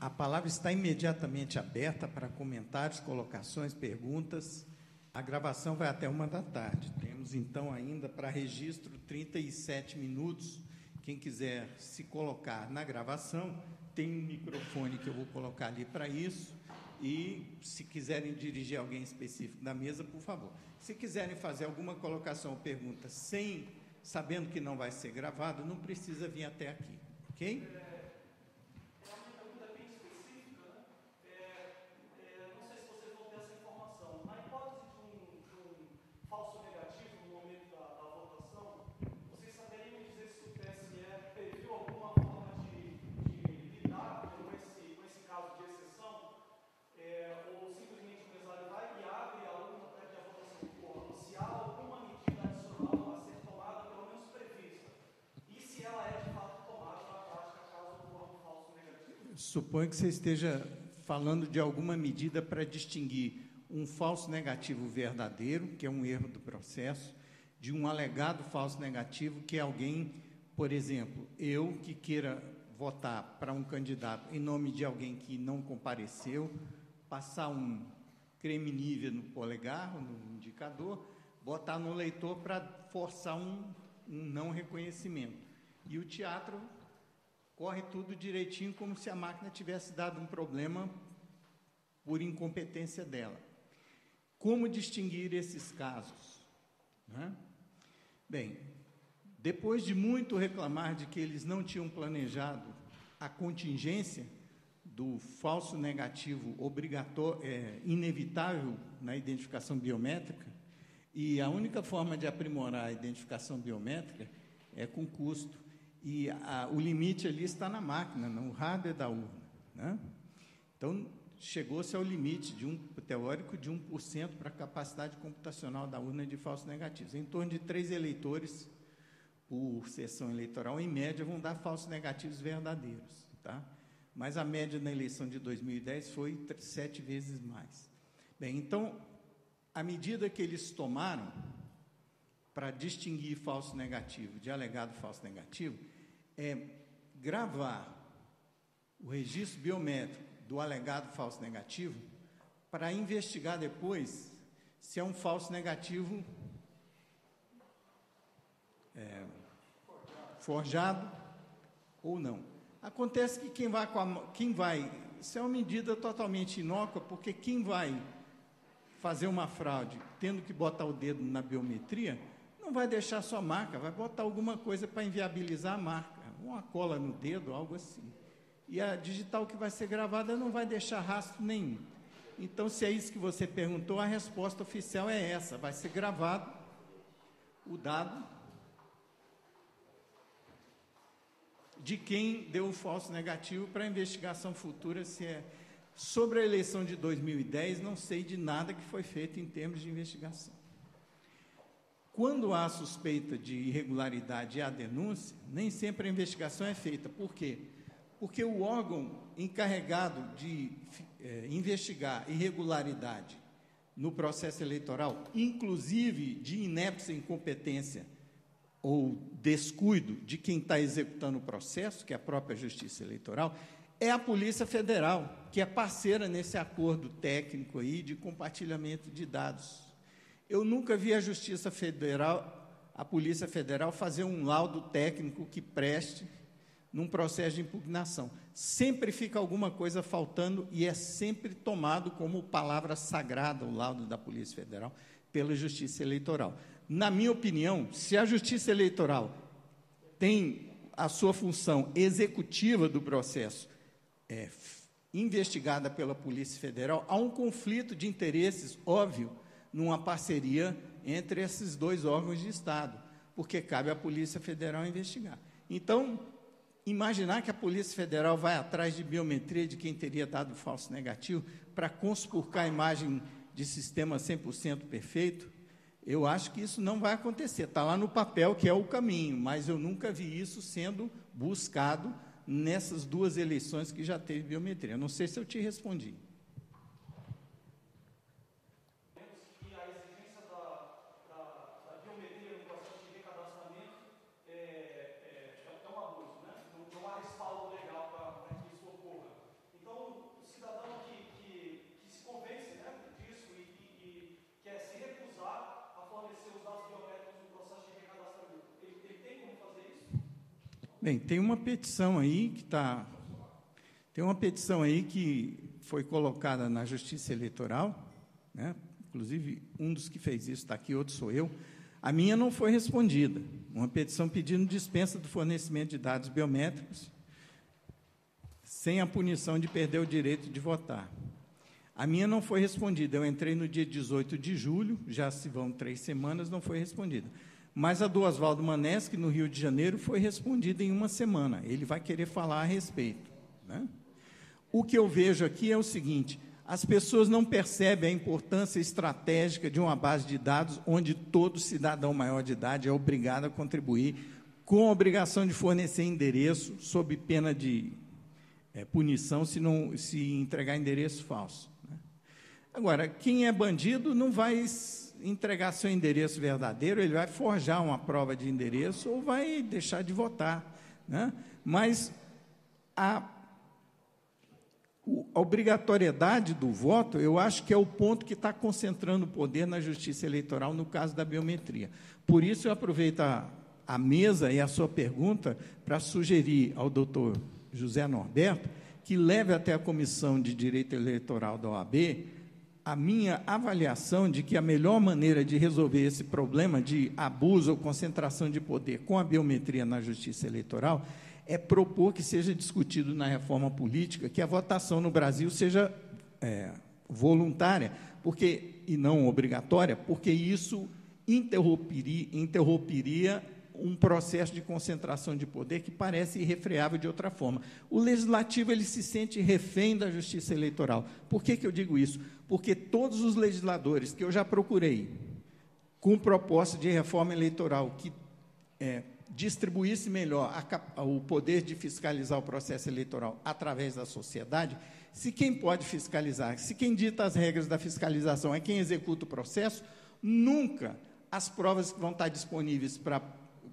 A palavra está imediatamente aberta para comentários, colocações, perguntas. A gravação vai até 13h. Temos, então, ainda para registro 37 minutos. Quem quiser se colocar na gravação, tem um microfone que eu vou colocar ali para isso. E, se quiserem dirigir alguém específico da mesa, por favor. Se quiserem fazer alguma colocação ou pergunta sabendo que não vai ser gravado, não precisa vir até aqui, ok? Suponho que você esteja falando de alguma medida para distinguir um falso negativo verdadeiro, que é um erro do processo, de um alegado falso negativo, que é alguém, por exemplo, eu que queira votar para um candidato em nome de alguém que não compareceu, passar um creme Nivea no polegar, no indicador, botar no leitor para forçar um não reconhecimento. E o teatro corre tudo direitinho, como se a máquina tivesse dado um problema por incompetência dela. Como distinguir esses casos? Né? Bem, depois de muito reclamar de que eles não tinham planejado a contingência do falso negativo obrigatório, inevitável na identificação biométrica, e a única forma de aprimorar a identificação biométrica é com custo. E o limite ali está na máquina, no hardware da urna. Né? Então, chegou-se ao limite teórico de 1% para a capacidade computacional da urna de falsos negativos. Em torno de 3 eleitores por sessão eleitoral, em média, vão dar falsos negativos verdadeiros. Tá? Mas a média na eleição de 2010 foi 7 vezes mais. Bem, então, a medida que eles tomaram para distinguir falso negativo de alegado falso negativo é gravar o registro biométrico do alegado falso negativo para investigar depois se é um falso negativo forjado ou não. Acontece que quem vai, isso é uma medida totalmente inócua, porque quem vai fazer uma fraude tendo que botar o dedo na biometria não vai deixar sua marca, vai botar alguma coisa para inviabilizar a marca, uma cola no dedo, algo assim. E a digital que vai ser gravada não vai deixar rastro nenhum. Então, se é isso que você perguntou, a resposta oficial é essa: vai ser gravado o dado de quem deu o falso negativo para a investigação futura, se é sobre a eleição de 2010, não sei de nada que foi feito em termos de investigação. Quando há suspeita de irregularidade e há denúncia, nem sempre a investigação é feita. Por quê? Porque o órgão encarregado de investigar irregularidade no processo eleitoral, inclusive de inépcia e incompetência ou descuido de quem está executando o processo, que é a própria Justiça Eleitoral, é a Polícia Federal, que é parceira nesse acordo técnico aí de compartilhamento de dados. Eu nunca vi a Justiça Federal, a Polícia Federal, fazer um laudo técnico que preste num processo de impugnação. Sempre fica alguma coisa faltando e é sempre tomado como palavra sagrada o laudo da Polícia Federal pela Justiça Eleitoral. Na minha opinião, se a Justiça Eleitoral tem a sua função executiva do processo investigada pela Polícia Federal, há um conflito de interesses óbvio numa parceria entre esses dois órgãos de Estado, porque cabe à Polícia Federal investigar. Então, imaginar que a Polícia Federal vai atrás de biometria de quem teria dado falso negativo para conspurcar a imagem de sistema 100% perfeito, eu acho que isso não vai acontecer. Está lá no papel que é o caminho, mas eu nunca vi isso sendo buscado nessas 2 eleições que já teve biometria. Não sei se eu te respondi. Então, Bem, tem uma petição aí que foi colocada na Justiça Eleitoral, né? Inclusive, um dos que fez isso está aqui, outro sou eu. A minha não foi respondida. Uma petição pedindo dispensa do fornecimento de dados biométricos, sem a punição de perder o direito de votar. A minha não foi respondida. Eu entrei no dia 18 de julho, já se vão 3 semanas, não foi respondida. Mas a do Oswaldo Maneschi, no Rio de Janeiro, foi respondida em 1 semana. Ele vai querer falar a respeito, né? O que eu vejo aqui é o seguinte: as pessoas não percebem a importância estratégica de uma base de dados onde todo cidadão maior de idade é obrigado a contribuir, com a obrigação de fornecer endereço, sob pena de punição se entregar endereço falso, né? Agora, quem é bandido não vai entregar seu endereço verdadeiro, ele vai forjar uma prova de endereço ou vai deixar de votar, né? Mas a obrigatoriedade do voto, eu acho que é o ponto que está concentrando o poder na Justiça Eleitoral no caso da biometria. Por isso, eu aproveito a mesa e a sua pergunta para sugerir ao doutor José Norberto que leve até a Comissão de Direito Eleitoral da OAB a minha avaliação de que a melhor maneira de resolver esse problema de abuso ou concentração de poder com a biometria na Justiça Eleitoral é propor que seja discutido na reforma política que a votação no Brasil seja voluntária, e não obrigatória, porque isso interromperia um processo de concentração de poder que parece irrefreável de outra forma. O Legislativo ele se sente refém da Justiça Eleitoral. Por que eu digo isso? Porque todos os legisladores que eu já procurei, com proposta de reforma eleitoral que distribuísse melhor o poder de fiscalizar o processo eleitoral através da sociedade, se quem pode fiscalizar, se quem dita as regras da fiscalização é quem executa o processo, nunca as provas que vão estar disponíveis para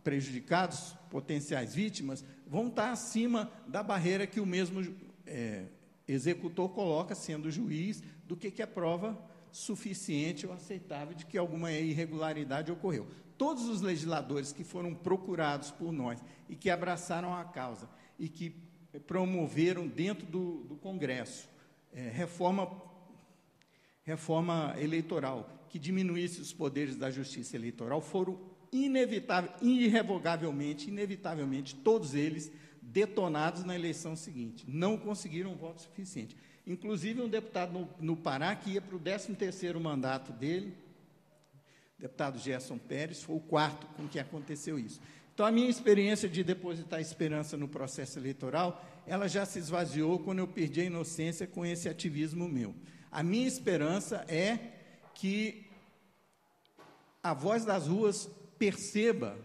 prejudicados, potenciais vítimas, vão estar acima da barreira que o mesmo executor coloca, sendo juiz, do que é prova suficiente ou aceitável de que alguma irregularidade ocorreu. Todos os legisladores que foram procurados por nós e que abraçaram a causa e que promoveram dentro do Congresso reforma eleitoral que diminuísse os poderes da Justiça Eleitoral foram inevitavelmente, todos eles detonados na eleição seguinte. Não conseguiram voto suficiente. Inclusive, um deputado no Pará, que ia para o 13º mandato dele, deputado Gerson Pérez, foi o 4º com que aconteceu isso. Então, a minha experiência de depositar esperança no processo eleitoral, ela já se esvaziou quando eu perdi a inocência com esse ativismo meu. A minha esperança é que a voz das ruas perceba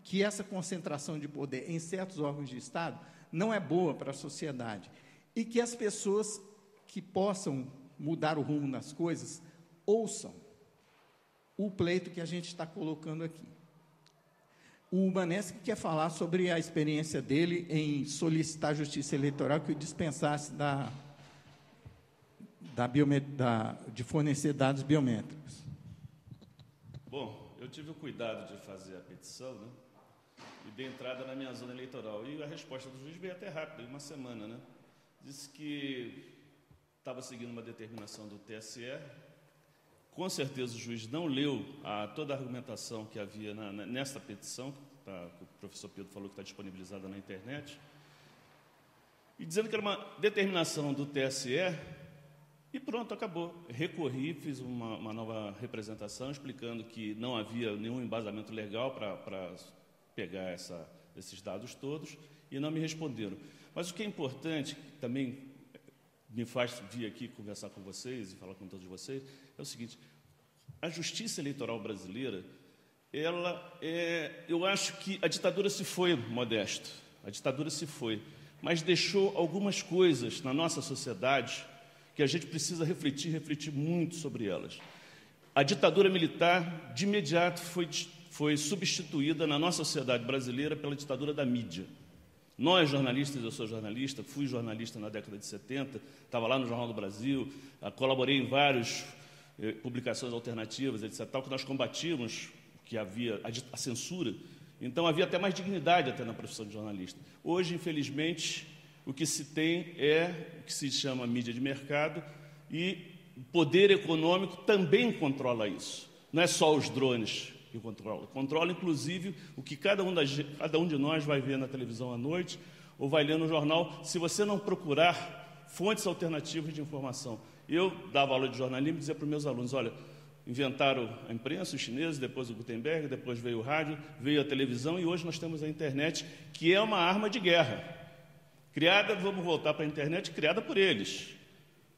que essa concentração de poder em certos órgãos de Estado não é boa para a sociedade e que as pessoas que possam mudar o rumo das coisas ouçam o pleito que a gente está colocando aqui. O Maneschi quer falar sobre a experiência dele em solicitar a Justiça Eleitoral que o dispensasse de fornecer dados biométricos. Bom, eu tive o cuidado de fazer a petição, né, e dei entrada na minha zona eleitoral. E a resposta do juiz veio até rápida, em 1 semana, né? Disse que estava seguindo uma determinação do TSE. Com certeza o juiz não leu toda a argumentação que havia nesta petição, que o professor Pedro falou que está disponibilizada na internet, e dizendo que era uma determinação do TSE, e pronto, acabou. Recorri, fiz uma nova representação, explicando que não havia nenhum embasamento legal para pegar esses dados todos, e não me responderam. Mas o que é importante, que também me faz vir aqui conversar com vocês e falar com todos vocês, é o seguinte: a Justiça Eleitoral brasileira, eu acho que a ditadura se foi, Modesto, a ditadura se foi, mas deixou algumas coisas na nossa sociedade que a gente precisa refletir muito sobre elas. A ditadura militar, de imediato, foi substituída na nossa sociedade brasileira pela ditadura da mídia. Nós, jornalistas, eu sou jornalista, fui jornalista na década de 70, estava lá no Jornal do Brasil, colaborei em várias publicações alternativas, etc., tal, que nós combatíamos, que havia a censura Então, havia até mais dignidade até na profissão de jornalista. Hoje, infelizmente, o que se tem é o que se chama mídia de mercado, e o poder econômico também controla isso. Não é só os drones que controlam. Controla, inclusive, o que cada um de nós vai ver na televisão à noite ou vai ler no jornal, se você não procurar fontes alternativas de informação. Eu dava aula de jornalismo e dizia para os meus alunos, olha, inventaram a imprensa, os chineses, depois o Gutenberg, depois veio o rádio, veio a televisão e hoje nós temos a internet, que é uma arma de guerra. Criada, vamos voltar para a internet, criada por eles,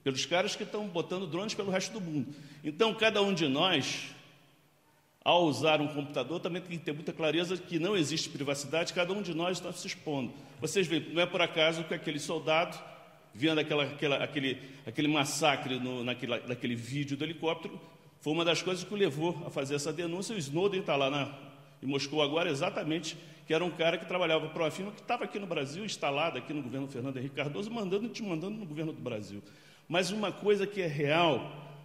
pelos caras que estão botando drones pelo resto do mundo. Então, cada um de nós, ao usar um computador, também tem que ter muita clareza que não existe privacidade, cada um de nós está se expondo. Vocês veem, não é por acaso que aquele soldado, vendo aquele massacre naquele vídeo do helicóptero, foi uma das coisas que o levou a fazer essa denúncia. O Snowden está lá em Moscou agora, exatamente, que era um cara que trabalhava para uma firma que estava aqui no Brasil, instalada aqui no governo Fernando Henrique Cardoso, mandando no governo do Brasil. Mas uma coisa que é real,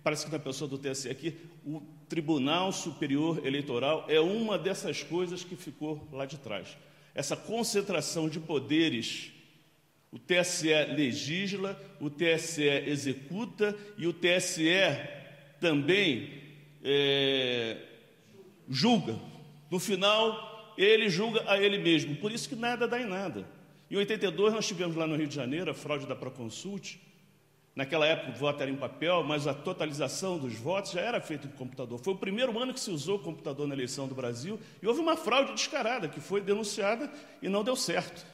parece que na pessoa do TSE aqui, o Tribunal Superior Eleitoral é uma dessas coisas que ficou lá de trás. Essa concentração de poderes, o TSE legisla, o TSE executa e o TSE também julga. No final, ele julga a ele mesmo. Por isso que nada dá em nada. Em 82, nós tivemos lá no Rio de Janeiro a fraude da Proconsult. Naquela época, o voto era em papel, mas a totalização dos votos já era feita em computador. Foi o primeiro ano que se usou o computador na eleição do Brasil e houve uma fraude descarada que foi denunciada e não deu certo.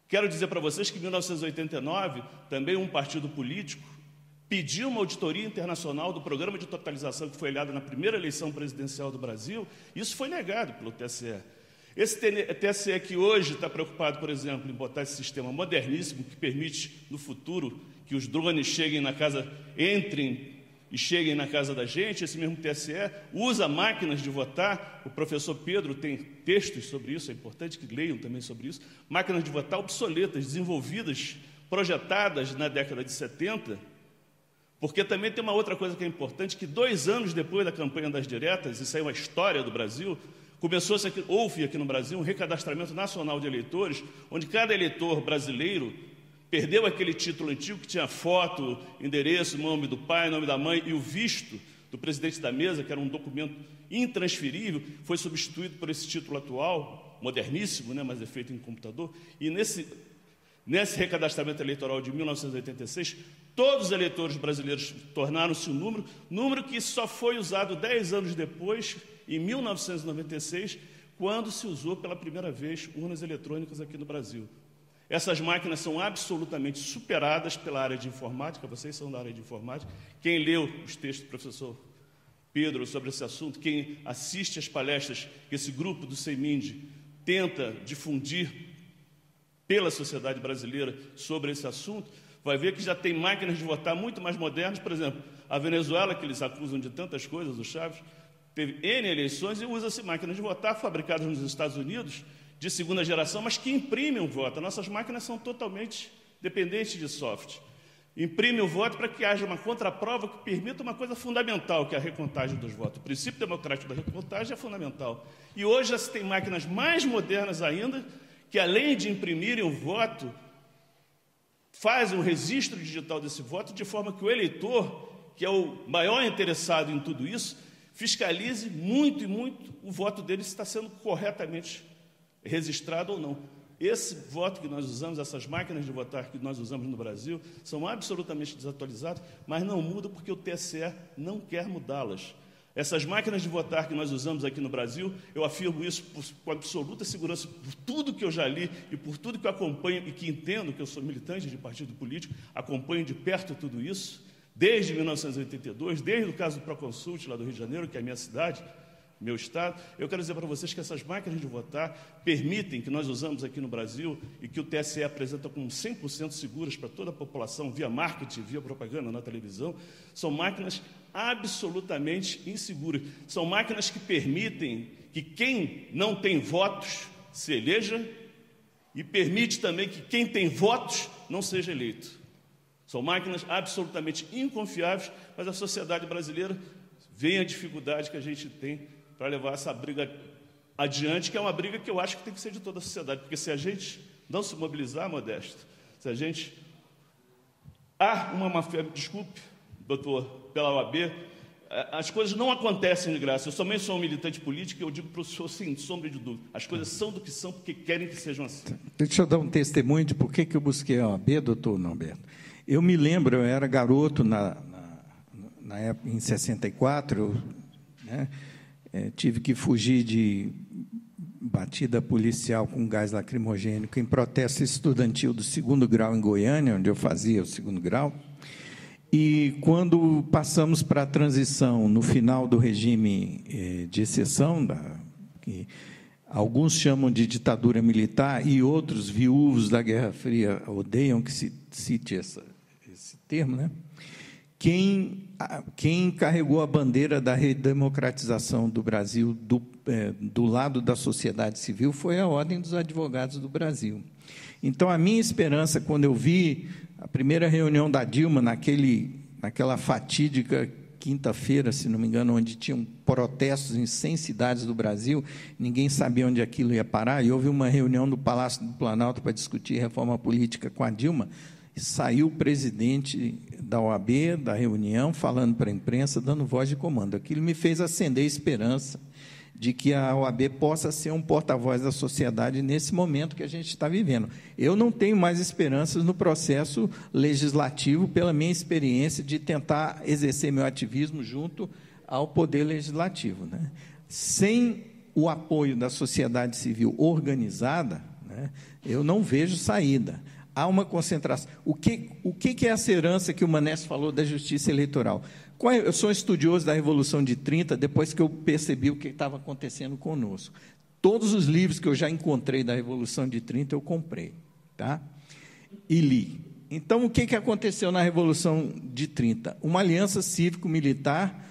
Quero dizer para vocês que em 1989, também um partido político pediu uma auditoria internacional do programa de totalização que foi olhado na primeira eleição presidencial do Brasil, e isso foi negado pelo TSE. Esse TSE que hoje está preocupado, por exemplo, em botar esse sistema moderníssimo que permite, no futuro, que os drones entrem e cheguem na casa da gente, esse mesmo TSE usa máquinas de votar, o professor Pedro tem textos sobre isso, é importante que leiam também sobre isso, máquinas de votar obsoletas, desenvolvidas, projetadas na década de 70, porque também tem uma outra coisa que é importante, que 2 anos depois da campanha das diretas, isso aí é uma história do Brasil, houve aqui no Brasil um recadastramento nacional de eleitores, onde cada eleitor brasileiro perdeu aquele título antigo que tinha foto, endereço, nome do pai, nome da mãe e o visto do presidente da mesa, que era um documento intransferível, foi substituído por esse título atual, moderníssimo, né, mas é feito em computador, e nesse recadastramento eleitoral de 1986, todos os eleitores brasileiros tornaram-se um número que só foi usado 10 anos depois, em 1996, quando se usou pela primeira vez urnas eletrônicas aqui no Brasil. Essas máquinas são absolutamente superadas pela área de informática, vocês são da área de informática. Quem leu os textos do professor Pedro sobre esse assunto, quem assiste às palestras que esse grupo do CEMIND tenta difundir pela sociedade brasileira sobre esse assunto, vai ver que já tem máquinas de votar muito mais modernas. Por exemplo, a Venezuela, que eles acusam de tantas coisas, o Chaves, teve N eleições e usa-se máquinas de votar fabricadas nos Estados Unidos, de segunda geração, mas que imprimem o voto. As nossas máquinas são totalmente dependentes de software. Imprime o voto para que haja uma contraprova que permita uma coisa fundamental, que é a recontagem dos votos. O princípio democrático da recontagem é fundamental. E hoje já se tem máquinas mais modernas ainda, que além de imprimirem o voto, fazem um registro digital desse voto, de forma que o eleitor, que é o maior interessado em tudo isso, fiscalize muito e muito o voto dele se está sendo corretamente registrado ou não. Esse voto que nós usamos, essas máquinas de votar que nós usamos no Brasil, são absolutamente desatualizadas, mas não mudam porque o TSE não quer mudá-las. Essas máquinas de votar que nós usamos aqui no Brasil, eu afirmo isso com absoluta segurança, por tudo que eu já li e por tudo que eu acompanho e que entendo, que eu sou militante de partido político, acompanho de perto tudo isso, desde 1982, desde o caso do Proconsult, lá do Rio de Janeiro, que é a minha cidade, meu estado. Eu quero dizer para vocês que essas máquinas de votar permitem, que nós usamos aqui no Brasil e que o TSE apresenta como 100% seguras para toda a população, via marketing, via propaganda na televisão, são máquinas absolutamente inseguras. São máquinas que permitem que quem não tem votos se eleja e permite também que quem tem votos não seja eleito. São máquinas absolutamente inconfiáveis, mas a sociedade brasileira vê a dificuldade que a gente tem para levar essa briga adiante, que é uma briga que eu acho que tem que ser de toda a sociedade, porque se a gente não se mobilizar, Modesto, se a gente... Há uma má-fé, desculpe, doutor, pela OAB, as coisas não acontecem de graça. Eu também sou um militante político e eu digo para o senhor, sem sombra de dúvida, as coisas são do que são porque querem que sejam assim. Deixa eu dar um testemunho de por que eu busquei a OAB, doutor Norberto. Eu me lembro, eu era garoto na época, em 64, tive que fugir de batida policial com gás lacrimogênico em protesto estudantil do 2º grau em Goiânia, onde eu fazia o 2º grau. E, quando passamos para a transição, no final do regime de exceção, que alguns chamam de ditadura militar e outros, viúvos da Guerra Fria, odeiam que se cite esse termo, né? Quem carregou a bandeira da redemocratização do Brasil do lado da sociedade civil foi a Ordem dos Advogados do Brasil. Então, a minha esperança, quando eu vi a primeira reunião da Dilma, naquela fatídica quinta-feira, se não me engano, onde tinham protestos em 100 cidades do Brasil, ninguém sabia onde aquilo ia parar, e houve uma reunião no Palácio do Planalto para discutir reforma política com a Dilma, e saiu o presidente da OAB, da reunião, falando para a imprensa, dando voz de comando. Aquilo me fez acender a esperança de que a OAB possa ser um porta-voz da sociedade nesse momento que a gente está vivendo. Eu não tenho mais esperanças no processo legislativo, pela minha experiência de tentar exercer meu ativismo junto ao Poder Legislativo, né? Sem o apoio da sociedade civil organizada, né, eu não vejo saída. Há uma concentração. O que é essa herança que o Manés falou da justiça eleitoral? Eu sou estudioso da Revolução de 30, depois que eu percebi o que estava acontecendo conosco. Todos os livros que eu já encontrei da Revolução de 30, eu comprei, tá? E li. Então, o que aconteceu na Revolução de 30? Uma aliança cívico-militar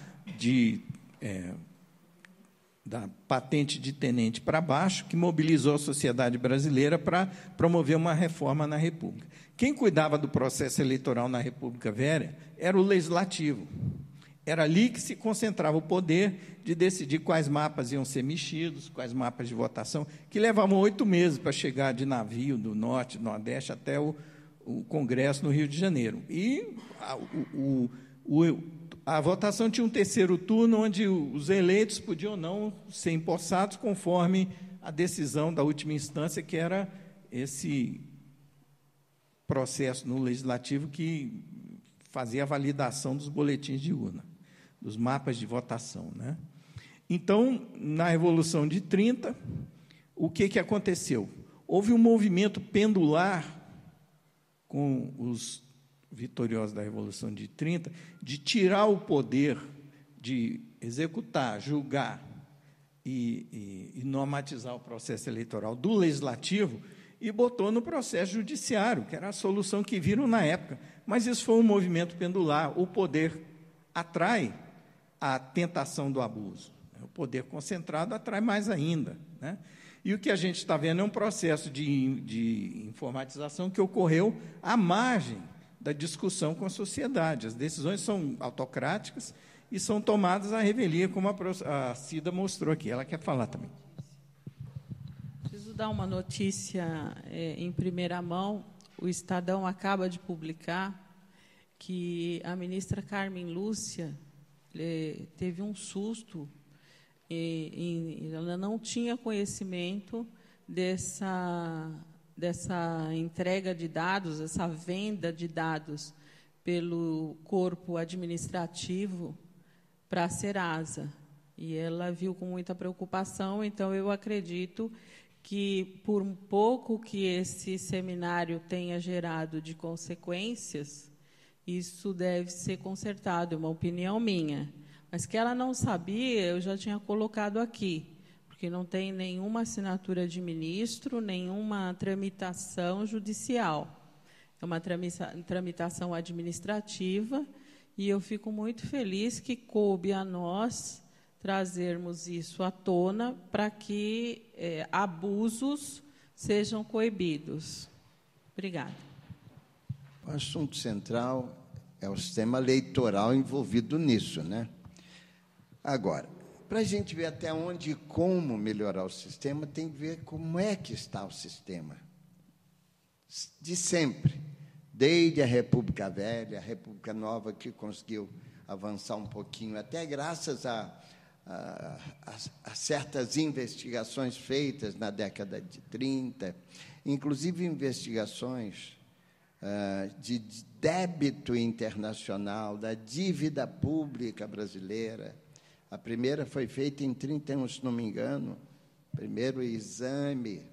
da patente de tenente para baixo, que mobilizou a sociedade brasileira para promover uma reforma na República. Quem cuidava do processo eleitoral na República Velha era o Legislativo. Era ali que se concentrava o poder de decidir quais mapas iam ser mexidos, quais mapas de votação, que levavam 8 meses para chegar de navio do Norte, do Nordeste, até o Congresso no Rio de Janeiro. E a votação tinha um terceiro turno, onde os eleitos podiam ou não ser empossados, conforme a decisão da última instância, que era esse processo no Legislativo que fazia a validação dos boletins de urna, dos mapas de votação, né? Então, na Revolução de 30, o que aconteceu? Houve um movimento pendular com os vitoriosos da Revolução de 30, de tirar o poder de executar, julgar e normatizar o processo eleitoral do Legislativo e botou no processo judiciário, que era a solução que viram na época. Mas isso foi um movimento pendular. O poder atrai a tentação do abuso. O poder concentrado atrai mais ainda, né? E o que a gente está vendo é um processo de informatização que ocorreu à margem da discussão com a sociedade. As decisões são autocráticas e são tomadas à revelia, como a Cida mostrou aqui. Ela quer falar também. Preciso dar uma notícia em primeira mão. O Estadão acaba de publicar que a ministra Carmen Lúcia teve um susto e ela não tinha conhecimento dessa entrega de dados, essa venda de dados pelo corpo administrativo para a Serasa. E ela viu com muita preocupação, então eu acredito que, por um pouco que esse seminário tenha gerado de consequências, isso deve ser consertado, é uma opinião minha. Mas que ela não sabia, eu já tinha colocado aqui, porque não tem nenhuma assinatura de ministro, nenhuma tramitação judicial. É uma tramitação administrativa, e eu fico muito feliz que coube a nós trazermos isso à tona para que abusos sejam coibidos. Obrigada. O assunto central é o sistema eleitoral envolvido nisso, né? Agora, para a gente ver até onde e como melhorar o sistema, tem que ver como é que está o sistema. De sempre, desde a República Velha, a República Nova, que conseguiu avançar um pouquinho, até graças a certas investigações feitas na década de 30, inclusive investigações de débito internacional, da dívida pública brasileira. A primeira foi feita em 31, se não me engano, primeiro exame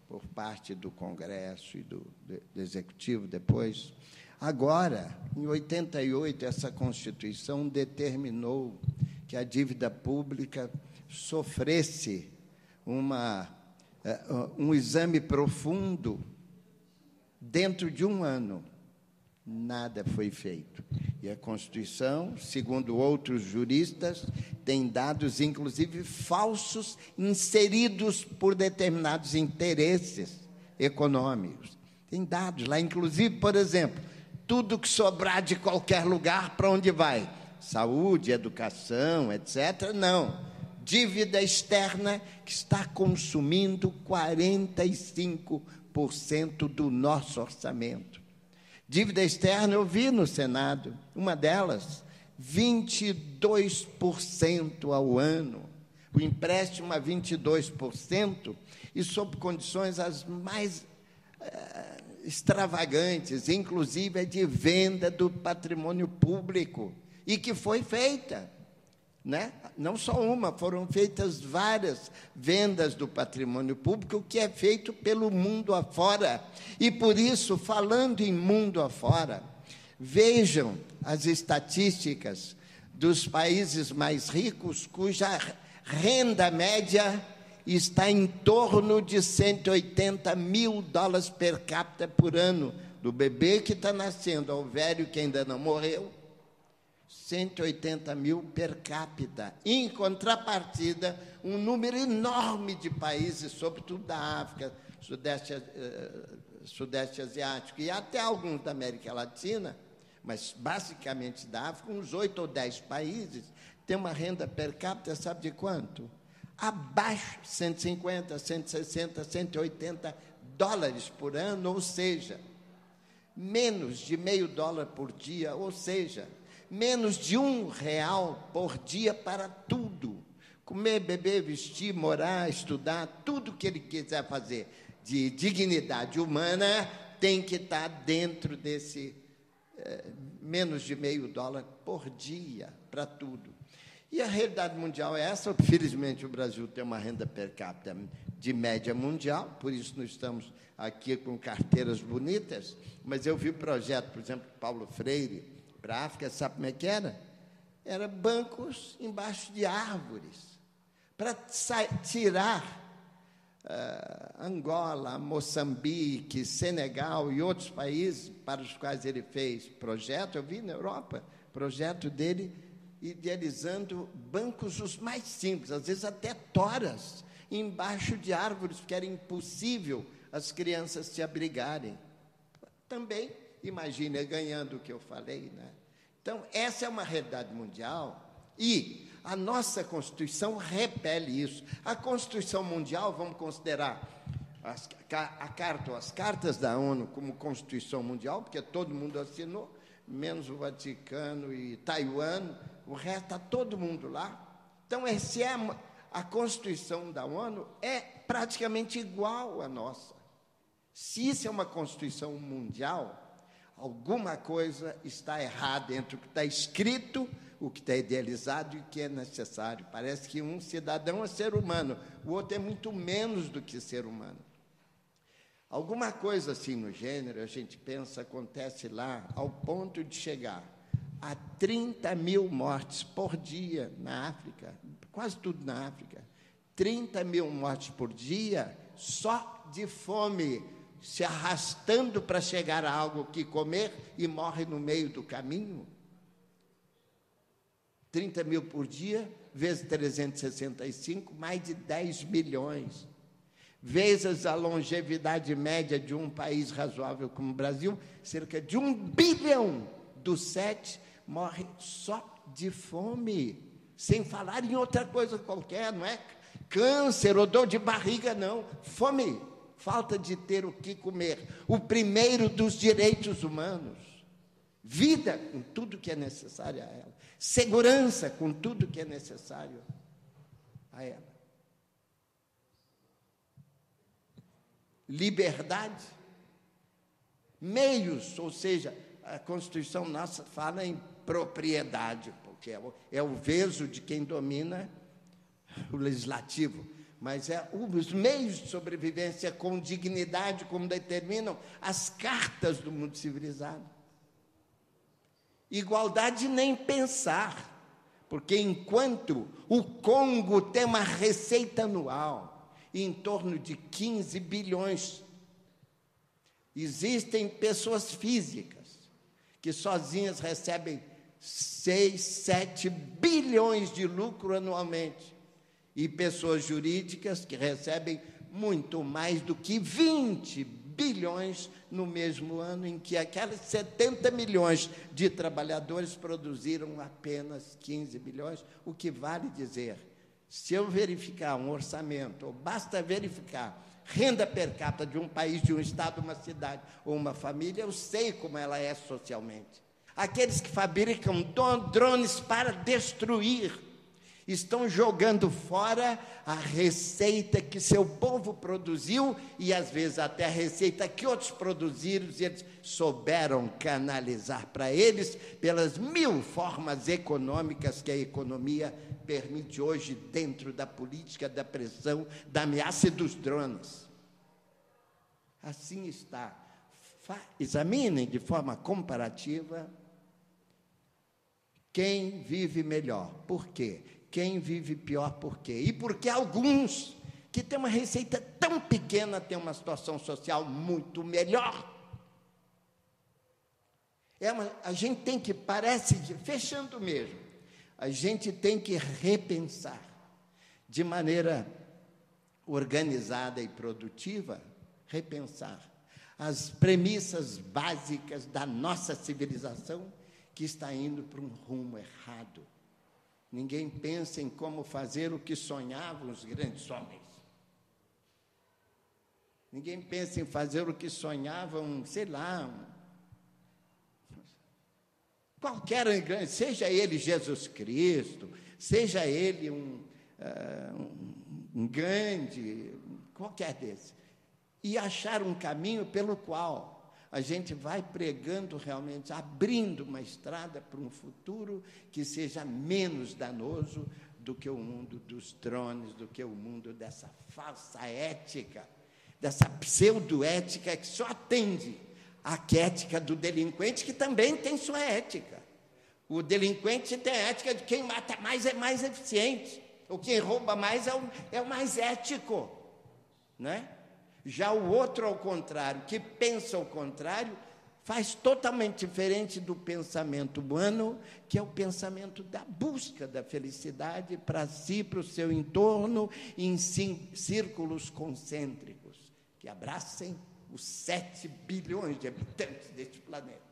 por parte do Congresso e do Executivo depois. Agora, em 88, essa Constituição determinou que a dívida pública sofresse um exame profundo dentro de um ano. Nada foi feito. E a Constituição, segundo outros juristas, tem dados, inclusive, falsos, inseridos por determinados interesses econômicos. Tem dados lá, inclusive, por exemplo, tudo que sobrar de qualquer lugar, para onde vai? Saúde, educação, etc. Não. Dívida externa que está consumindo 45% do nosso orçamento. Dívida externa, eu vi no Senado, uma delas, 22% ao ano. O empréstimo a 22%, e sob condições as mais extravagantes, inclusive a de venda do patrimônio público, e que foi feita, né? Não só uma, foram feitas várias vendas do patrimônio público, o que é feito pelo mundo afora. E, por isso, falando em mundo afora, vejam as estatísticas dos países mais ricos, cuja renda média está em torno de $180 mil per capita por ano, do bebê que está nascendo ao velho que ainda não morreu, 180 mil per capita. Em contrapartida, um número enorme de países, sobretudo da África, Sudeste Asiático, e até alguns da América Latina, mas basicamente da África, uns 8 ou 10 países, tem uma renda per capita, sabe de quanto? Abaixo de 150, 160, 180 dólares por ano, ou seja, menos de $0,5 por dia, ou seja, menos de R$1 por dia para tudo. Comer, beber, vestir, morar, estudar, tudo que ele quiser fazer de dignidade humana tem que estar dentro desse menos de $0,5 por dia para tudo. E a realidade mundial é essa. Felizmente, o Brasil tem uma renda per capita de média mundial, por isso nós estamos aqui com carteiras bonitas, mas eu vi o projeto, por exemplo, de Paulo Freire, para a África, sabe como é que era? Era bancos embaixo de árvores, para tirar Angola, Moçambique, Senegal e outros países para os quais ele fez projeto. Eu vi na Europa, projeto dele idealizando bancos os mais simples, às vezes até toras, embaixo de árvores, porque era impossível as crianças se abrigarem. Também, imagine, ganhando o que eu falei, né? Então, essa é uma realidade mundial e a nossa Constituição repele isso. A Constituição Mundial, vamos considerar as cartas da ONU como Constituição Mundial, porque todo mundo assinou, menos o Vaticano e Taiwan, o resto está todo mundo lá. Então, a Constituição da ONU é praticamente igual à nossa. Se isso é uma Constituição mundial, alguma coisa está errada entre o que está escrito, o que está idealizado e o que é necessário. Parece que um cidadão é ser humano, o outro é muito menos do que ser humano. Alguma coisa assim no gênero, a gente pensa, acontece lá, ao ponto de chegar a 30 mil mortes por dia na África, quase tudo na África, 30 mil mortes por dia só de fome, se arrastando para chegar a algo que comer e morre no meio do caminho. 30 mil por dia, vezes 365, mais de 10 milhões. Vezes a longevidade média de um país razoável como o Brasil, cerca de 1 bilhão dos 7 morre só de fome. sem falar em outra coisa qualquer, não é câncer ou dor de barriga, não. Fome, falta de ter o que comer. O primeiro dos direitos humanos. Vida com tudo que é necessário a ela. Segurança com tudo que é necessário a ela. Liberdade. Meios, ou seja, a Constituição nossa fala em propriedade, porque é o veso de quem domina o legislativo, mas é os meios de sobrevivência com dignidade, como determinam as cartas do mundo civilizado. Igualdade nem pensar, porque enquanto o Congo tem uma receita anual em torno de 15 bilhões, existem pessoas físicas que sozinhas recebem 6, 7 bilhões de lucro anualmente, e pessoas jurídicas que recebem muito mais do que 20 bilhões no mesmo ano, em que aquelas 70 milhões de trabalhadores produziram apenas 15 bilhões, o que vale dizer, se eu verificar um orçamento, ou basta verificar renda per capita de um país, de um estado, uma cidade ou uma família, eu sei como ela é socialmente. Aqueles que fabricam drones para destruir estão jogando fora a receita que seu povo produziu e, às vezes, até a receita que outros produziram e eles souberam canalizar para eles pelas 1000 formas econômicas que a economia permite hoje dentro da política, da pressão, da ameaça e dos drones. Assim está. Examinem de forma comparativa quem vive melhor. Por quê? Quem vive pior, por quê? E porque alguns que têm uma receita tão pequena têm uma situação social muito melhor. A gente tem que, fechando mesmo, a gente tem que repensar de maneira organizada e produtiva, repensar as premissas básicas da nossa civilização que está indo para um rumo errado. Ninguém pensa em como fazer o que sonhavam os grandes homens. Ninguém pensa em fazer o que sonhavam, sei lá, qualquer, seja ele Jesus Cristo, seja ele um Gandhi, qualquer desses. E achar um caminho pelo qual a gente vai pregando realmente, abrindo uma estrada para um futuro que seja menos danoso do que o mundo dos drones, do que o mundo dessa falsa ética, dessa pseudoética que só atende à ética do delinquente, que também tem sua ética. O delinquente tem a ética de quem mata mais é mais eficiente, ou quem rouba mais é o mais ético, né? Já o outro, ao contrário, que pensa ao contrário, faz totalmente diferente do pensamento humano, que é o pensamento da busca da felicidade para si, para o seu entorno, em círculos concêntricos, que abracem os 7 bilhões de habitantes deste planeta.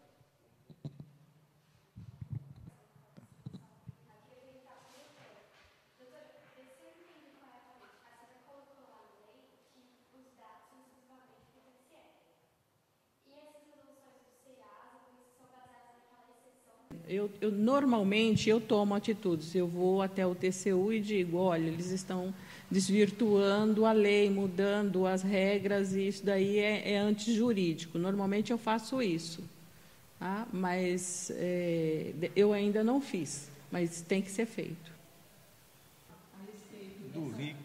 Normalmente, eu tomo atitudes. Eu vou até o TCU e digo, olha, eles estão desvirtuando a lei, mudando as regras, e isso daí é antijurídico. Normalmente, eu faço isso. Tá? Mas eu ainda não fiz, mas tem que ser feito. Do RIC.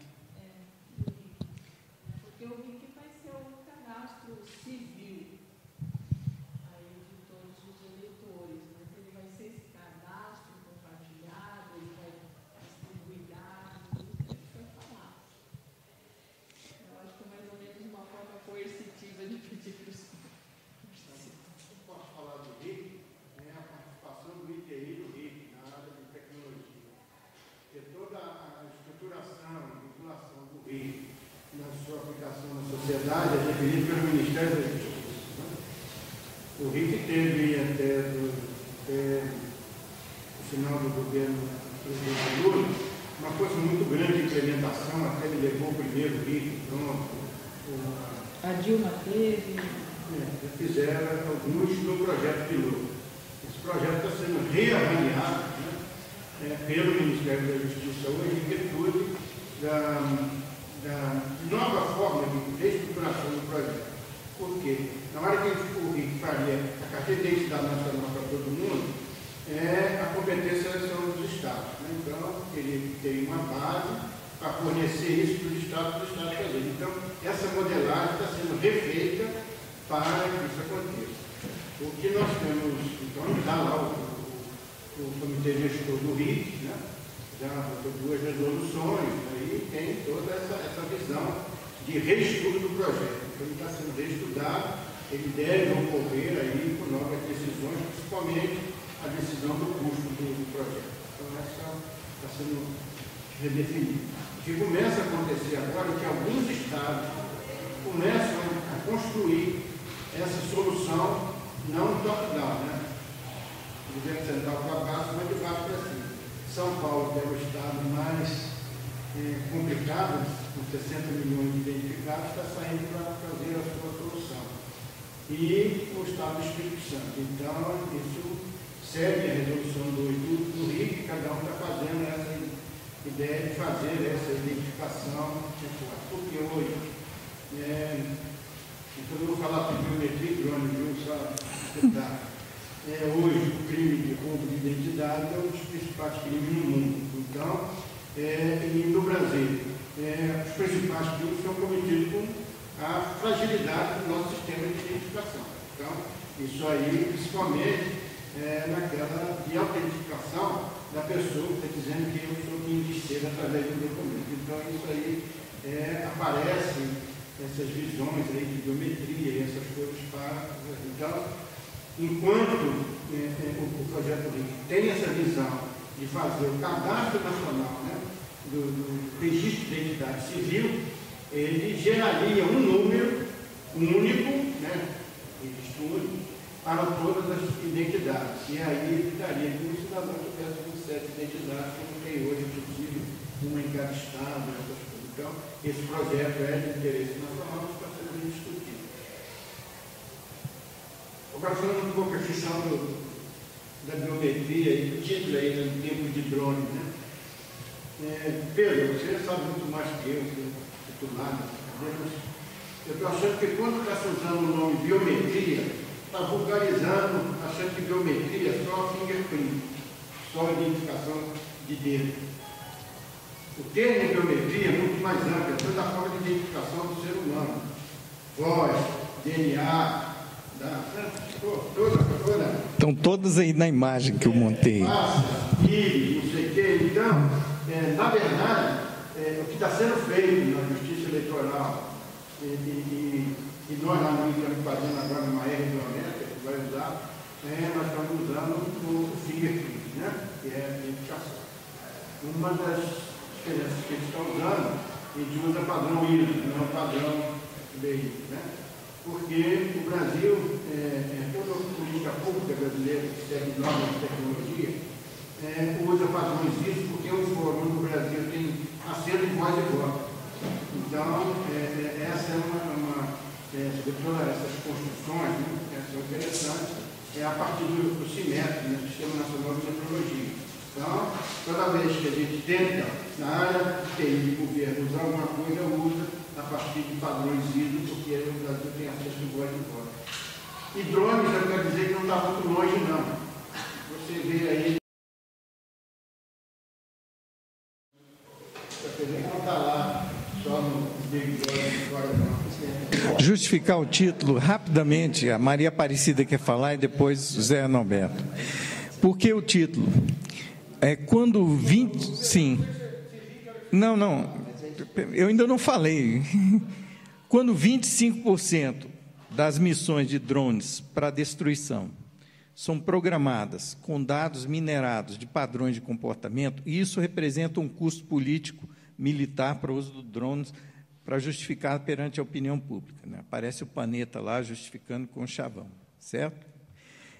Porque o RIC vai ser o cadastro civil aí de todos os eleitores, mas ele vai ser esse cadastro compartilhado, ele vai distribuir dados, tudo que foi falado. Eu acho que é mais ou menos uma forma coercitiva de pedir para os Posso falar do RIC? A participação do ITI do RIC na área de tecnologia. Porque toda a estruturação e vinculação do RIC na sua aplicação na sociedade é definida pelo Ministério da Justiça. O RIC teve até o final do governo presidente Lula, uma coisa muito grande de implementação, até ele levou o primeiro RIC, pronto. A Dilma teve. Fizeram alguns no projeto piloto. Esse projeto está sendo reavaliado, né, pelo Ministério da Justiça hoje, em virtude da nova forma de reestruturação do projeto. Por quê? Na hora que o RIC faria a carteira de identidade nacional para todo mundo, a competência são dos estados. Né? Então, ele tem uma base para fornecer isso para os estados fazerem. Então, essa modelagem está sendo refeita para que isso aconteça. O que nós temos, então, está lá o Comitê Gestor do RIC, né? Já botou 2 resoluções, aí tem toda essa visão de reestudo do projeto. Então, ele está sendo reestudado, ele deve ocorrer aí com novas decisões, principalmente a decisão do custo do projeto. Então, essa está sendo redefinida. O que começa a acontecer agora é que alguns estados começam a construir essa solução não top-down, né? O governo central para baixo, mas de baixo para cima. São Paulo, que é o estado mais complicado, com 60 milhões de identificados, está saindo para fazer a sua solução. E o estado do Espírito Santo. Então, isso segue a resolução do RIC, cada um está fazendo essa ideia de fazer essa identificação popular. Porque hoje, então eu vou falar de biometria e drone, viu? Só hoje o crime de roubo de identidade é um dos principais crimes no mundo. Então, e no Brasil, os principais crimes são cometidos com a fragilidade do nosso sistema de identificação. Então, isso aí, principalmente, naquela de autentificação da pessoa que está dizendo que eu sou quem diz ser através do documento. Então, isso aí aparece essas visões aí de biometria e essas coisas para... Então, enquanto o projeto RIC tem essa visão de fazer o cadastro nacional, né, do registro de identidade civil, ele geraria um número único, né, registro único, para todas as identidades. E aí evitaria que o cidadão tivesse 27 identidades, como tem hoje, inclusive, uma em cada estado, essas coisas. Então, esse projeto é de interesse nacional, mas está sendo discutido. Agora, falando um pouco a questão da biometria e do título aí no tempo de drone, né? Pedro, você sabe muito mais que eu, que é titular, eu estou achando que quando está se usando o nome biometria, está vulgarizando, achando que biometria é só fingerprint, só identificação de dedo. O termo biometria é muito mais amplo, é toda a forma de identificação do ser humano. Voz, DNA, toda. Estão todas aí na imagem que eu montei. Massa, íris, não sei o quê. Então, na verdade, o que está sendo feito na Justiça Eleitoral, e nós lá no estamos fazendo agora uma R biométrica que vai usar, nós estamos usando o fingerprint, né? Que é a identificação. Uma das diferenças que eles estão usando, a gente usa padrão ISO, não padrão BI, né? Porque o Brasil, toda a política pública brasileira que segue novas tecnologias, usa padrões ISO, porque o fórum do Brasil tem aceno de voz e voto. Então, essa todas essas construções, né, são interessantes, a partir do CIMET, né, Sistema Nacional de Metrologia. Então, toda vez que a gente tenta, na área de TI de governo, usar alguma coisa, usa a partir de padrões ISO, porque o Brasil tem acesso de voz e voto. E drones, eu quero dizer que não está muito longe, não. Você vê aí. Você vê que não está lá, só no Big Brother, agora não. Justificar o título rapidamente, a Maria Aparecida quer falar e depois o Zé Norberto. Por que o título? Quando 20... Sim. Não, eu ainda não falei. Quando 25% das missões de drones para destruição são programadas com dados minerados de padrões de comportamento, isso representa um custo político militar para o uso dos drones para justificar perante a opinião pública, né? Aparece o Panetta lá justificando com o chavão, certo?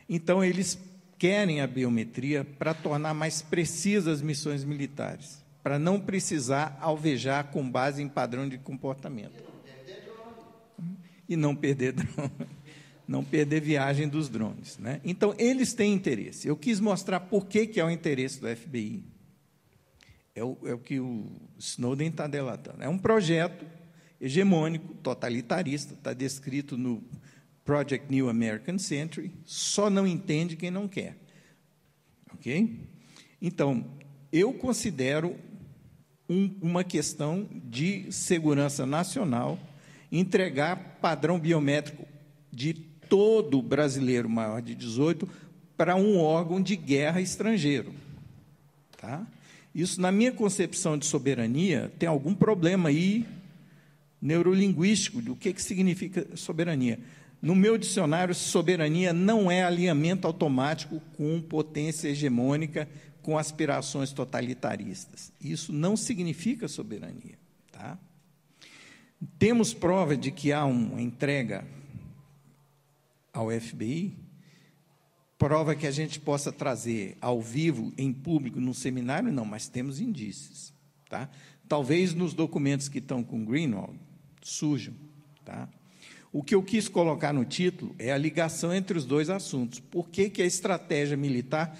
Então, eles querem a biometria para tornar mais precisas as missões militares, para não precisar alvejar com base em padrão de comportamento. E não perder drone. Não perder viagem dos drones, né? Então, eles têm interesse. Eu quis mostrar por que é o interesse do FBI. É o que o Snowden está delatando. É um projeto hegemônico, totalitarista, está descrito no Project New American Century, só não entende quem não quer. Ok? Então, eu considero uma questão de segurança nacional entregar padrão biométrico de todo brasileiro maior de 18 para um órgão de guerra estrangeiro. Tá? Isso, na minha concepção de soberania, tem algum problema aí neurolinguístico do que significa soberania. No meu dicionário, soberania não é alinhamento automático com potência hegemônica, com aspirações totalitaristas. Isso não significa soberania. Tá? Temos prova de que há uma entrega ao FBI, prova que a gente possa trazer ao vivo, em público, num seminário, não, mas temos indícios. Tá? Talvez nos documentos que estão com Greenwald surjam. Tá? O que eu quis colocar no título é a ligação entre os dois assuntos. Por que a estratégia militar,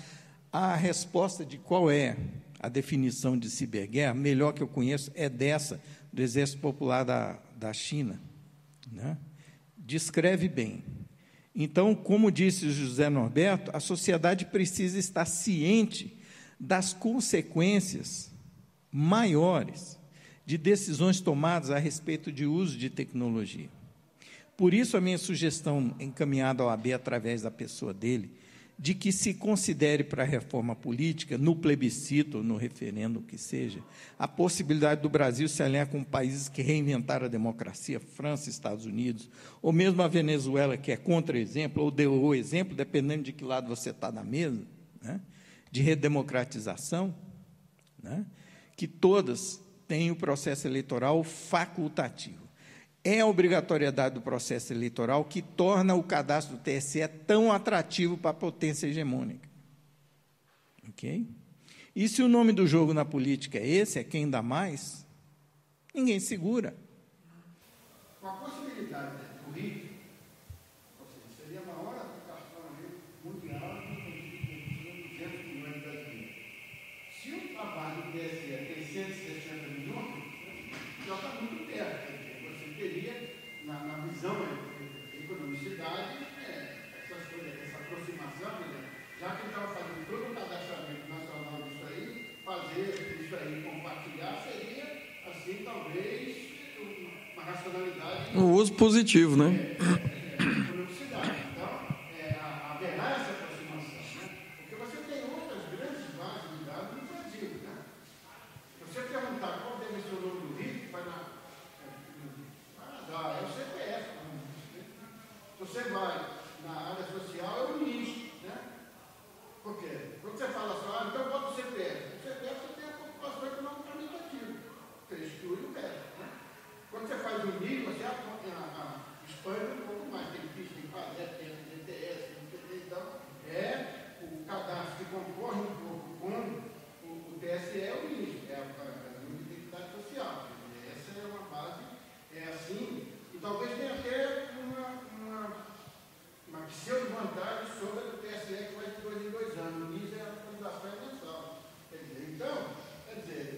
a resposta de qual é a definição de ciberguerra, melhor que eu conheço, é dessa, do Exército Popular da China. Né? Descreve bem. Então, como disse o José Norberto, a sociedade precisa estar ciente das consequências maiores de decisões tomadas a respeito de uso de tecnologia. Por isso, a minha sugestão, encaminhada ao AB através da pessoa dele, de que se considere para a reforma política, no plebiscito ou no referendo, que seja, a possibilidade do Brasil se alinhar com países que reinventaram a democracia, França, Estados Unidos, ou mesmo a Venezuela, que é contra-exemplo, ou deu o exemplo, dependendo de que lado você está na mesa, né, de redemocratização, né, que todas têm o processo eleitoral facultativo. É a obrigatoriedade do processo eleitoral que torna o cadastro do TSE tão atrativo para a potência hegemônica. Ok? E se o nome do jogo na política é esse, é quem dá mais, ninguém segura. Com a possibilidade do RIF, seria a maior aplicação mundial de 200 milhões de brasileiros. Se o trabalho do TSE tem 160 milhões, já está muito perto. Teria, na visão de economicidade, essas coisas, essa aproximação, já que ele estava fazendo todo o cadastramento nacional disso aí, fazer isso aí, compartilhar, seria, assim, talvez, uma racionalidade... Um uso positivo, né? Economicidade. Então, haverá essa aproximação, né? Porque você tem outras grandes bases de dados no Brasil, né? Se você perguntar qual deve ser o nome do RIF, vai na... é o CPF. Se você vai na área social, é o ministro, né? Por quê? Quando você fala assim, então bota o CPF. O CPF você tem a população economicamente ativa. Você exclui o resto, né? Quando você faz o nível, você expande um pouco mais. Tem PIS, tem PASEP, tem DTS, então é o cadastro que concorre um pouco com o TSE, é o ministro, é a identidade social. Essa é uma base, é assim. E talvez tenha até uma pseudo-vantagem sobre o TSE, que vai de 2 em 2 anos. O NIS é a atualização mensal. Então,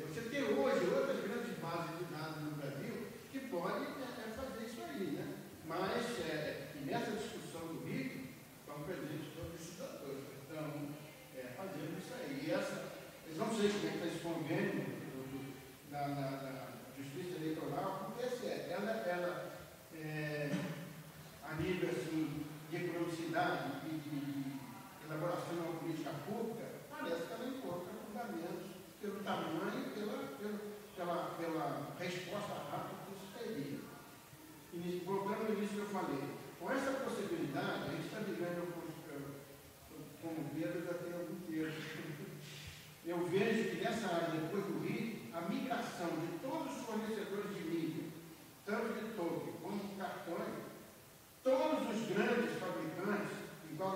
você tem hoje outras grandes bases de dados no Brasil que podem fazer isso aí, né? Mas, nessa discussão do RIC, estão presentes todos esses atores. Então, fazendo isso aí. Eu não sei como é que está esse convênio da Justiça Eleitoral com o TSE. Ela a nível assim, de economicidade e de elaboração de uma política pública, parece que ela encontra fundamentos pelo tamanho e pela resposta rápida que isso teria. E voltando no início que eu falei, com essa possibilidade, a gente está vivendo como Pedro já tem algum tempo. Eu vejo que nessa área, depois do Rio, a migração de todos os fornecedores de mídia, tanto de token como de cartões, todos os grandes fabricantes, igual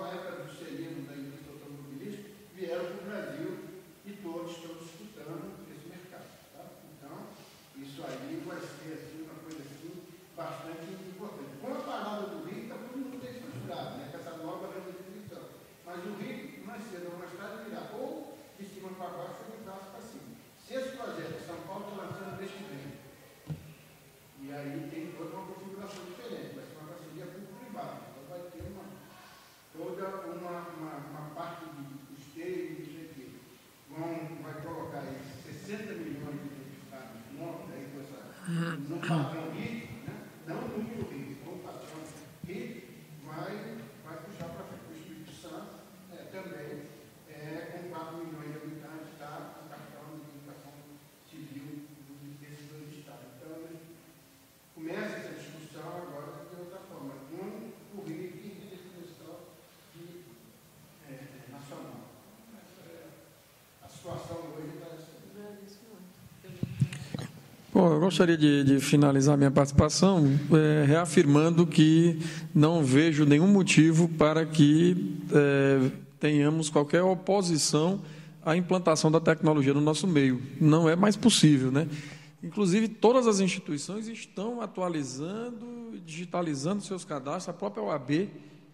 situação hoje parece... Bom, eu gostaria de finalizar minha participação reafirmando que não vejo nenhum motivo para que tenhamos qualquer oposição à implantação da tecnologia no nosso meio. Não é mais possível, né? Inclusive, todas as instituições estão atualizando e digitalizando seus cadastros. A própria OAB,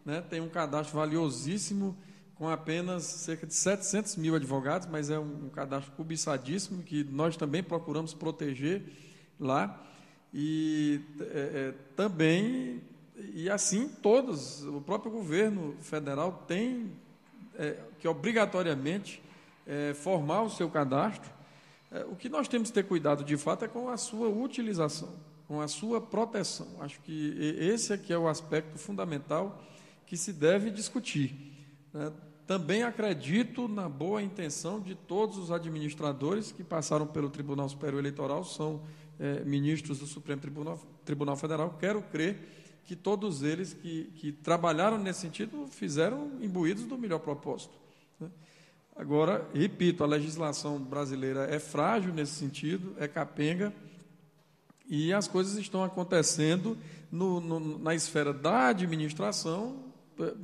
né, tem um cadastro valiosíssimo com apenas cerca de 700 mil advogados, mas é um cadastro cobiçadíssimo que nós também procuramos proteger lá. E também, e assim todos, o próprio governo federal tem que obrigatoriamente formar o seu cadastro. O que nós temos que ter cuidado, de fato, é com a sua utilização, com a sua proteção. Acho que esse aqui é o aspecto fundamental que se deve discutir, né? Também acredito na boa intenção de todos os administradores que passaram pelo Tribunal Superior Eleitoral, são ministros do Supremo Tribunal Federal. Quero crer que todos eles que trabalharam nesse sentido fizeram imbuídos do melhor propósito, né? Agora, repito, a legislação brasileira é frágil nesse sentido, é capenga, e as coisas estão acontecendo na esfera da administração,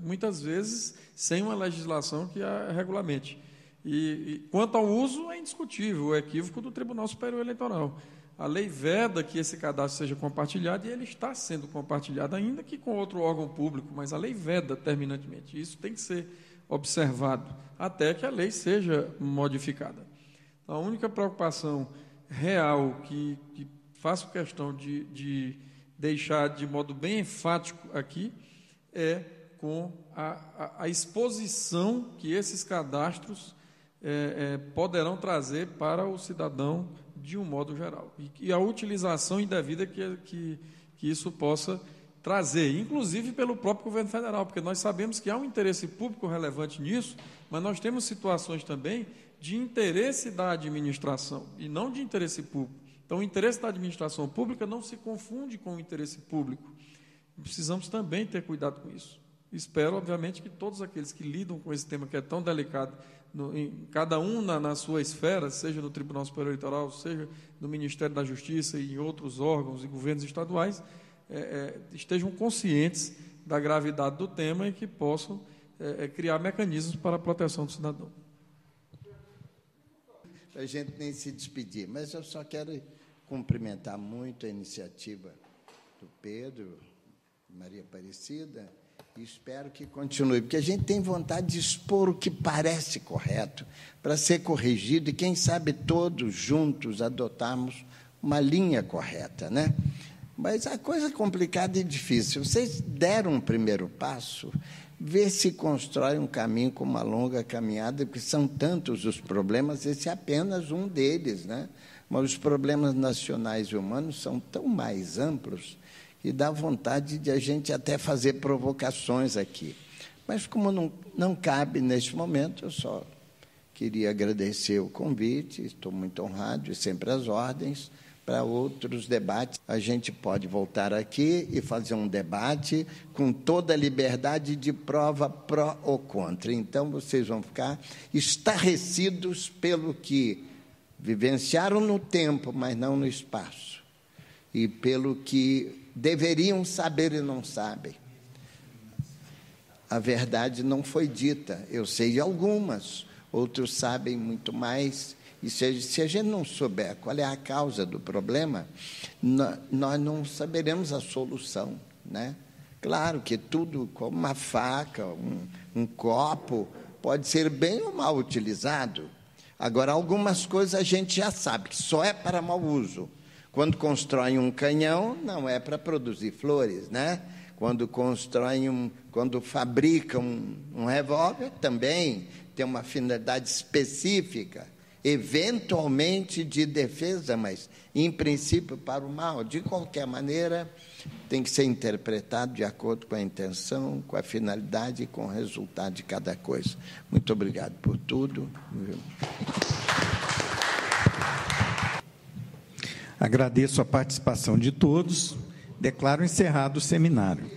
muitas vezes sem uma legislação que a regulamente. E quanto ao uso, é indiscutível o equívoco do Tribunal Superior Eleitoral. A lei veda que esse cadastro seja compartilhado, e ele está sendo compartilhado, ainda que com outro órgão público, mas a lei veda terminantemente. Isso tem que ser observado, até que a lei seja modificada. A única preocupação real que faço questão de deixar de modo bem enfático aqui é com a exposição que esses cadastros poderão trazer para o cidadão de um modo geral, e a utilização indevida que isso possa trazer, inclusive pelo próprio governo federal, porque nós sabemos que há um interesse público relevante nisso, mas nós temos situações também de interesse da administração e não de interesse público. Então, o interesse da administração pública não se confunde com o interesse público. Precisamos também ter cuidado com isso. Espero, obviamente, que todos aqueles que lidam com esse tema que é tão delicado, cada um na sua esfera, seja no Tribunal Superior Eleitoral, seja no Ministério da Justiça e em outros órgãos e governos estaduais, estejam conscientes da gravidade do tema e que possam criar mecanismos para a proteção do cidadão. A gente nem se despedir, mas eu só quero cumprimentar muito a iniciativa do Pedro, Maria Aparecida, e espero que continue, porque a gente tem vontade de expor o que parece correto, para ser corrigido, e quem sabe todos juntos adotarmos uma linha correta, né? Mas a coisa é complicada e difícil. Vocês deram um primeiro passo, vê se constrói um caminho com uma longa caminhada, porque são tantos os problemas, esse é apenas um deles, né? Mas os problemas nacionais e humanos são tão mais amplos que dá vontade de a gente até fazer provocações aqui. Mas, como não cabe neste momento, eu só queria agradecer o convite, estou muito honrado e sempre às ordens. Para outros debates, a gente pode voltar aqui e fazer um debate com toda a liberdade de prova pró ou contra. Então, vocês vão ficar estarrecidos pelo que vivenciaram no tempo, mas não no espaço, e pelo que deveriam saber e não sabem. A verdade não foi dita. Eu sei de algumas, outros sabem muito mais. E se a gente não souber qual é a causa do problema, nós não saberemos a solução, né? Claro que tudo, como uma faca, um copo, pode ser bem ou mal utilizado. Agora, algumas coisas a gente já sabe que só é para mau uso. Quando constroem um canhão, não é para produzir flores, né? Quando fabricam um revólver, também tem uma finalidade específica, eventualmente de defesa, mas, em princípio, para o mal. De qualquer maneira, tem que ser interpretado de acordo com a intenção, com a finalidade e com o resultado de cada coisa. Muito obrigado por tudo. Agradeço a participação de todos. Declaro encerrado o seminário.